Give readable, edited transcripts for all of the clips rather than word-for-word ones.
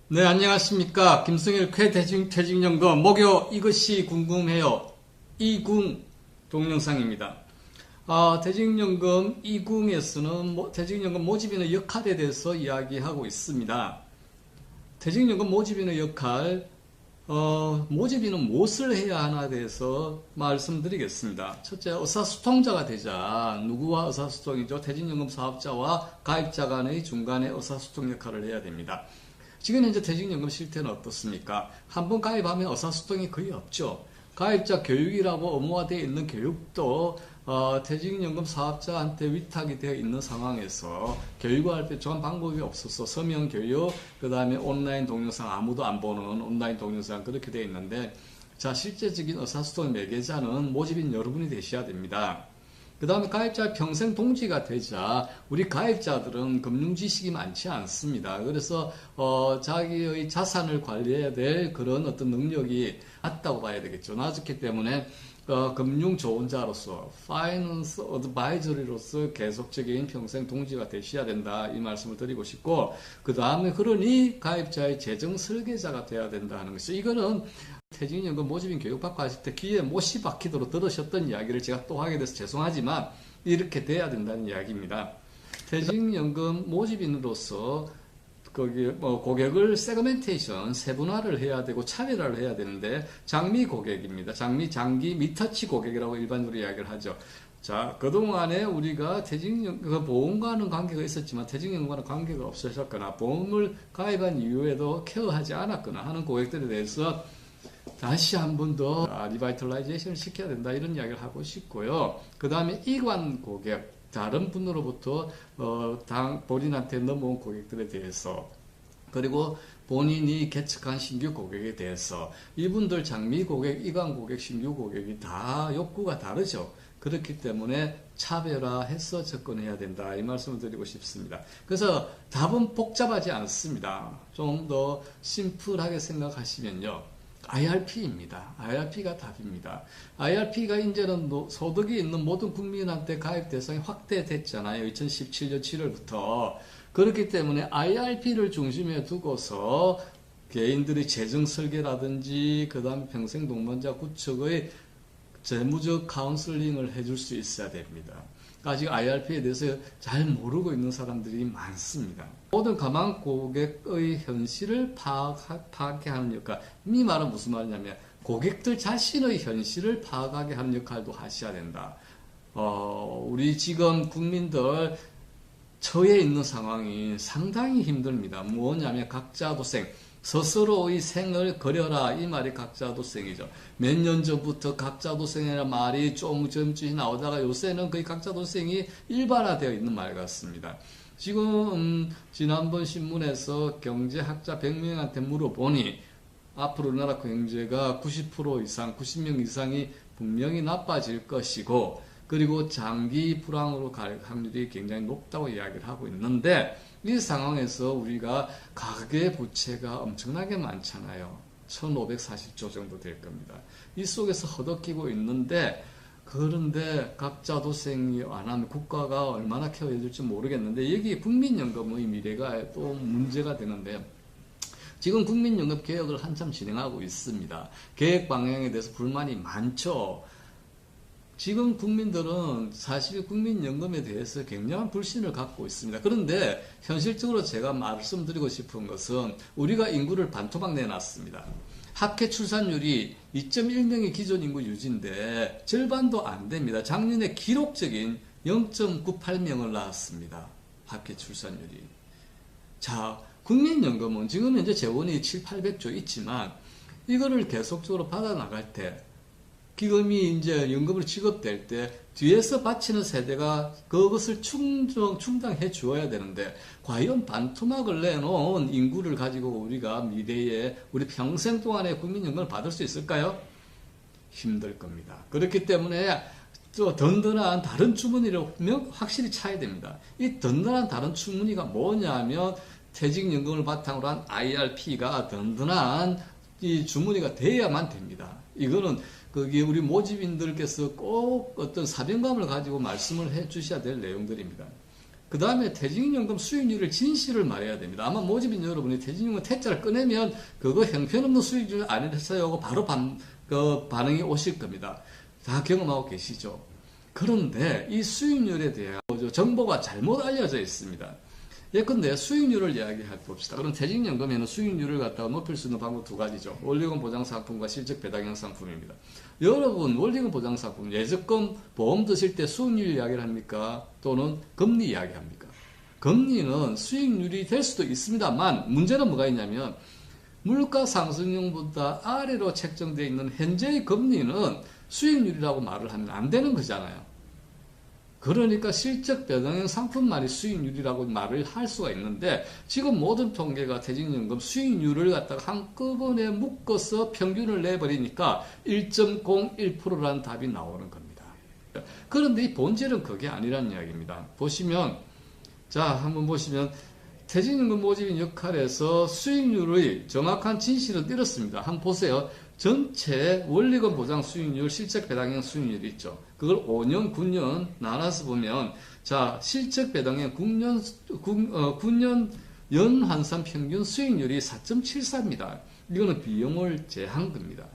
네, 안녕하십니까. 김승일 퇴직연금 목요 이것이 궁금해요. 이궁 동영상입니다. 퇴직연금 이궁에서는 퇴직연금 모집인의 역할에 대해서 이야기하고 있습니다. 퇴직연금 모집인의 역할, 모집인은 무엇을 해야 하나에 대해서 말씀드리겠습니다. 첫째, 의사소통자가 되자. 누구와 의사소통이죠? 퇴직연금 사업자와 가입자 간의 중간에 의사소통 역할을 해야 됩니다. 지금 현재 퇴직연금 실태는 어떻습니까? 한번 가입하면 의사소통이 거의 없죠. 가입자 교육이라고 의무화되어 있는 교육도 퇴직연금 사업자한테 위탁이 되어 있는 상황에서 교육을 할 때 좋은 방법이 없어서 서명 교육, 그 다음에 온라인 동영상 아무도 안 보는 온라인 동영상 그렇게 되어 있는데, 자, 실제적인 의사소통 매개자는 모집인 여러분이 되셔야 됩니다. 그 다음에 가입자 평생 동지가 되자. 우리 가입자들은 금융 지식이 많지 않습니다. 그래서 자기의 자산을 관리해야 될 그런 어떤 능력이 낮다고 봐야 되겠죠. 낮기 때문에 금융 조언자로서 파이낸스 어드바이저리로서 계속적인 평생 동지가 되셔야 된다, 이 말씀을 드리고 싶고, 그 다음에 그러니 가입자의 재정 설계자가 돼야 된다 하는 것이, 이거는 퇴직연금 모집인 교육받고 하실 때 귀에 못이 박히도록 들으셨던 이야기를 제가 또 하게 돼서 죄송하지만 이렇게 돼야 된다는 이야기입니다. 퇴직연금 모집인으로서 고객을 세그멘테이션, 세분화를 해야 되고 차별화를 해야 되는데, 장미 고객입니다. 장기, 미터치 고객이라고 일반적으로 이야기를 하죠. 자, 그동안에 우리가 보험과는 관계가 있었지만 퇴직연금과는 관계가 없으셨거나 보험을 가입한 이후에도 케어하지 않았거나 하는 고객들에 대해서 다시 한 번 더 리바이털라이제이션을 시켜야 된다, 이런 이야기를 하고 싶고요. 그 다음에 이관 고객, 다른 분으로부터 본인한테 넘어온 고객들에 대해서, 그리고 본인이 개척한 신규 고객에 대해서, 이분들 장미 고객, 이관 고객, 신규 고객이 다 욕구가 다르죠. 그렇기 때문에 차별화해서 접근해야 된다, 이 말씀을 드리고 싶습니다. 그래서 답은 복잡하지 않습니다. 좀 더 심플하게 생각하시면요, IRP입니다. IRP가 답입니다. IRP가 이제는 소득이 있는 모든 국민한테 가입 대상이 확대됐잖아요. 2017년 7월부터. 그렇기 때문에 IRP를 중심에 두고서 개인들의 재정 설계라든지, 그 다음에 평생 동반자 구축의 재무적 카운슬링을 해줄 수 있어야 됩니다. 아직 IRP에 대해서 잘 모르고 있는 사람들이 많습니다. 모든 가망 고객의 현실을 파악하게 하는 역할. 이 말은 무슨 말이냐면, 고객들 자신의 현실을 파악하게 하는 역할도 하셔야 된다. 우리 지금 국민들 처해 있는 상황이 상당히 힘듭니다. 뭐냐면 각자도생. 스스로의 생을 그려라, 이 말이 각자도생이죠. 몇 년 전부터 각자도생이라는 말이 조금씩 나오다가 요새는 거의 각자도생이 일반화되어 있는 말 같습니다. 지금 지난번 신문에서 경제학자 100명한테 물어보니 앞으로 우리나라 경제가 90% 이상, 90명 이상이 분명히 나빠질 것이고, 그리고 장기 불황으로 갈 확률이 굉장히 높다고 이야기를 하고 있는데, 이 상황에서 우리가 가계부채가 엄청나게 많잖아요. 1540조 정도 될 겁니다. 이 속에서 허덕이고 있는데, 그런데 각자도생이 안 하면 국가가 얼마나 케어해 줄지 모르겠는데, 여기 국민연금의 미래가 또 문제가 되는데, 지금 국민연금 개혁을 한참 진행하고 있습니다. 계획 방향에 대해서 불만이 많죠. 지금 국민들은 사실 국민연금에 대해서 굉장한 불신을 갖고 있습니다. 그런데 현실적으로 제가 말씀드리고 싶은 것은, 우리가 인구를 반토막 내놨습니다. 합계 출산율이 2.1명이 기존 인구 유지인데 절반도 안 됩니다. 작년에 기록적인 0.98명을 낳았습니다. 합계 출산율이. 자, 국민연금은 지금 현재 재원이 700~800조 있지만, 이거를 계속적으로 받아 나갈 때, 기금이 이제 연금으로 지급될 때 뒤에서 바치는 세대가 그것을 충당해 주어야 되는데, 과연 반토막을 내놓은 인구를 가지고 우리가 미래에 우리 평생 동안에 국민연금을 받을 수 있을까요? 힘들 겁니다. 그렇기 때문에 또 든든한 다른 주머니를 확실히 차야 됩니다. 이 든든한 다른 주머니가 뭐냐면, 퇴직연금을 바탕으로 한 IRP가 든든한 이 주머니가 돼야만 됩니다. 이거는 그게 우리 모집인들께서 꼭 어떤 사명감을 가지고 말씀을 해 주셔야 될 내용들입니다. 그 다음에 퇴직연금 수익률을 진실을 말해야 됩니다. 아마 모집인 여러분이 퇴직연금 퇴짜를 꺼내면 그거 형편없는 수익률 아니랬어요 하고 바로 반응이 오실 겁니다. 다 경험하고 계시죠. 그런데 이 수익률에 대한 정보가 잘못 알려져 있습니다. 예컨대 수익률을 이야기해 봅시다. 그럼 퇴직연금에는 수익률을 갖다가 높일 수 있는 방법 두 가지죠. 원리금 보장상품과 실적 배당형 상품입니다. 여러분 원리금 보장상품, 예적금, 보험 드실 때 수익률 이야기를 합니까? 또는 금리 이야기합니까? 금리는 수익률이 될 수도 있습니다만 문제는 뭐가 있냐면 물가 상승률보다 아래로 책정되어 있는 현재의 금리는 수익률이라고 말을 하면 안 되는 거잖아요. 그러니까 실적 배당형 상품만이 수익률이라고 말을 할 수가 있는데 지금 모든 통계가 퇴직연금 수익률을 갖다가 한꺼번에 묶어서 평균을 내버리니까 1.01%라는 답이 나오는 겁니다. 그런데 이 본질은 그게 아니란 이야기입니다. 보시면 한번 보시면 퇴직연금 모집인 역할에서 수익률의 정확한 진실은 이렇습니다. 한번 보세요. 전체 원리금 보장 수익률, 실적 배당형 수익률이 있죠. 그걸 5년, 9년 나눠서 보면 실적 배당형 9년 연환산 평균 수익률이 4.74입니다. 이거는 비용을 제한 겁니다.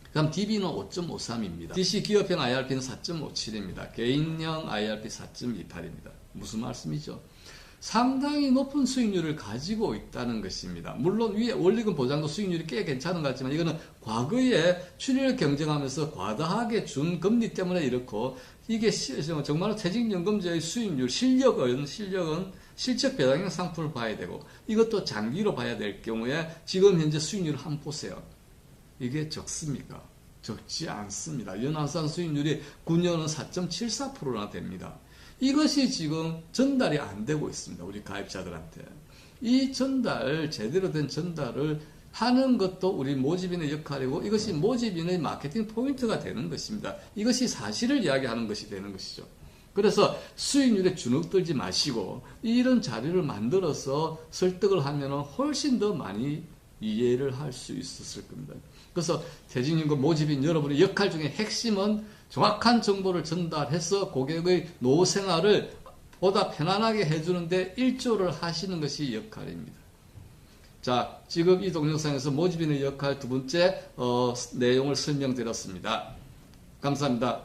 그다음 DB는 5.53입니다. DC 기업형 IRP는 4.57입니다. 개인형 IRP 4.28입니다. 무슨 말씀이죠? 상당히 높은 수익률을 가지고 있다는 것입니다. 물론 위에 원리금 보장도 수익률이 꽤 괜찮은 것 같지만 이거는 과거에 출혈 경쟁하면서 과다하게 준 금리 때문에 이렇고 이게 정말 퇴직연금제의 수익률, 실력은 실적 배당형 상품을 봐야 되고 이것도 장기로 봐야 될 경우에 지금 현재 수익률을 한번 보세요. 이게 적습니까? 적지 않습니다. 연환산 수익률이 9년은 4.74%나 됩니다. 이것이 지금 전달이 안 되고 있습니다. 우리 가입자들한테. 이 제대로 된 전달을 하는 것도 우리 모집인의 역할이고 이것이 모집인의 마케팅 포인트가 되는 것입니다. 이것이 사실을 이야기하는 것이 되는 것이죠. 그래서 수익률에 주눅들지 마시고 이런 자료를 만들어서 설득을 하면 훨씬 더 많이 이해를 할 수 있었을 겁니다. 그래서 퇴직연금 모집인 여러분의 역할 중에 핵심은 정확한 정보를 전달해서 고객의 노후 생활을 보다 편안하게 해주는데 일조를 하시는 것이 역할입니다. 지금 이 동영상에서 모집인의 역할 두 번째 내용을 설명드렸습니다. 감사합니다.